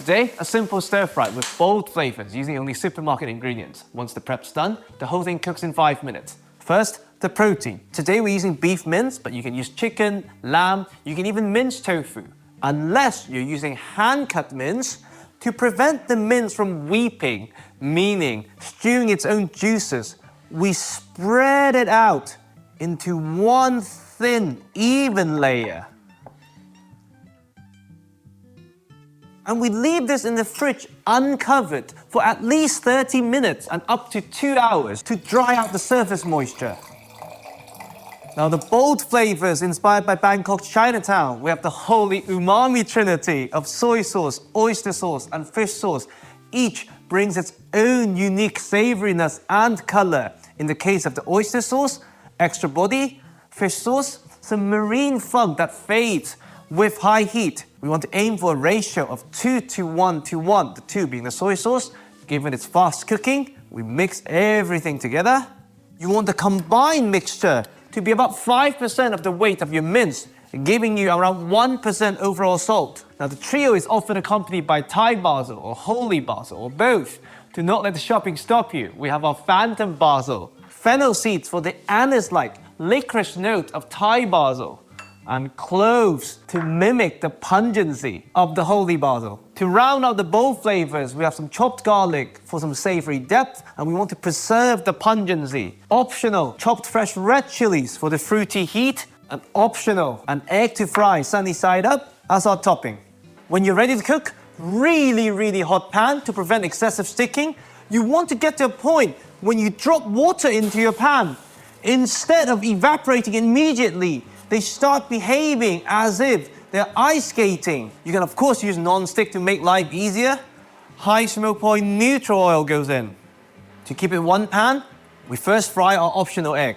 Today, a simple stir-fry with bold flavors using only supermarket ingredients. Once the prep's done, the whole thing cooks in 5 minutes. First, the protein. Today we're using beef mince, but you can use chicken, lamb, you can even mince tofu. Unless you're using hand-cut mince to prevent the mince from weeping, meaning stewing its own juices, we spread it out into one thin, even layer. And we leave this in the fridge uncovered for at least 30 minutes and up to 2 hours to dry out the surface moisture. Now the bold flavors inspired by Bangkok's Chinatown, we have the holy umami trinity of soy sauce, oyster sauce and fish sauce. Each brings its own unique savouriness and colour. In the case of the oyster sauce, extra body, fish sauce, some marine funk that fades with high heat. We want to aim for a ratio of 2 to 1 to 1, the 2 being the soy sauce. Given its fast cooking, we mix everything together. You want the combined mixture to be about 5% of the weight of your mince, giving you around 1% overall salt. Now the trio is often accompanied by Thai basil or holy basil or both. Do not let the shopping stop you. We have our phantom basil, fennel seeds for the anise-like licorice note of Thai basil, and cloves to mimic the pungency of the holy basil. To round out the bold flavors, we have some chopped garlic for some savory depth, and we want to preserve the pungency. Optional, chopped fresh red chilies for the fruity heat, and optional, an egg to fry sunny side up as our topping. When you're ready to cook, really hot pan to prevent excessive sticking. You want to get to a point when you drop water into your pan. Instead of evaporating immediately, they start behaving as if they're ice skating. You can of course use non-stick to make life easier. High smoke point neutral oil goes in. To keep it in one pan, we first fry our optional egg.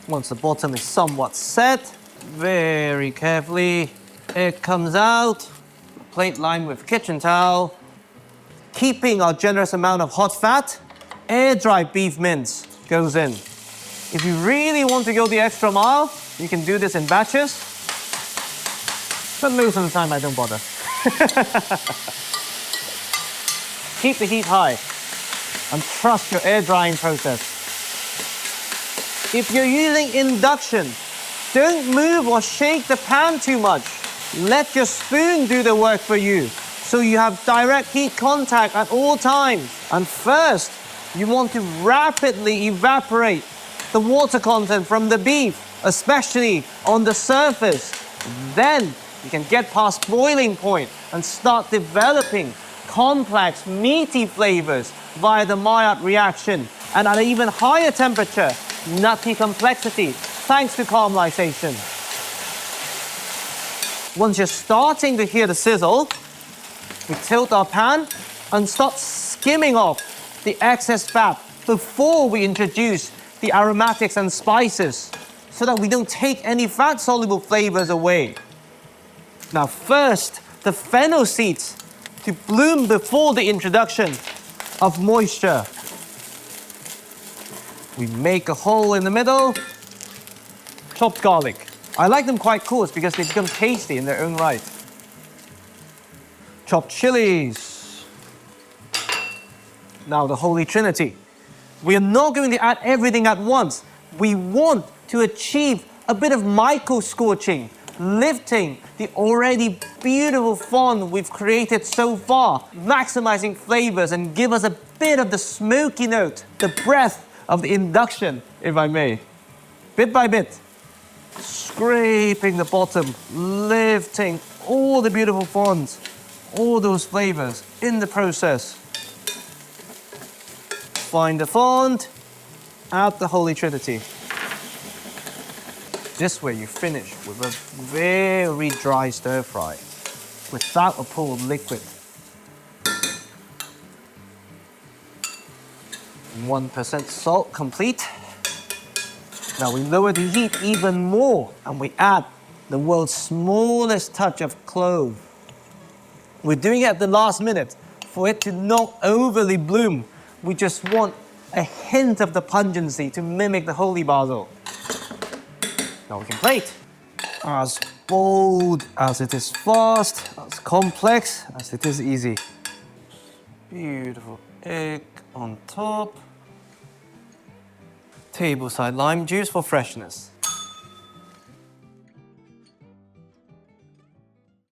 Once the bottom is somewhat set, very carefully, egg comes out, plate lined with kitchen towel. Keeping our generous amount of hot fat, air-dried beef mince goes in. If you really want to go the extra mile, you can do this in batches. But most of the time I don't bother. Keep the heat high and trust your air drying process. If you're using induction, don't move or shake the pan too much. Let your spoon do the work for you, so you have direct heat contact at all times. And first, you want to rapidly evaporate the water content from the beef, especially on the surface. Then you can get past boiling point and start developing complex, meaty flavors via the Maillard reaction, and at an even higher temperature, nutty complexity, thanks to caramelization. Once you're starting to hear the sizzle, we tilt our pan and start skimming off the excess fat before we introduce the aromatics and spices, so that we don't take any fat-soluble flavors away. Now first, the fennel seeds to bloom before the introduction of moisture. We make a hole in the middle, chopped garlic. I like them quite coarse because they become tasty in their own right. Chopped chilies. Now the Holy Trinity. We are not going to add everything at once. We want to achieve a bit of micro-scorching, lifting the already beautiful fond we've created so far, maximizing flavors and give us a bit of the smoky note, the breath of the induction, if I may. Bit by bit, scraping the bottom, lifting all the beautiful fonds, all those flavors in the process. Find the fond, add the Holy Trinity. This way you finish with a very dry stir fry without a pool of liquid. 1% salt complete. Now we lower the heat even more and we add the world's smallest touch of clove. We're doing it at the last minute for it to not overly bloom. We just want a hint of the pungency to mimic the holy basil. Now we can plate. As bold as it is fast, as complex as it is easy. Beautiful egg on top. Tableside lime juice for freshness.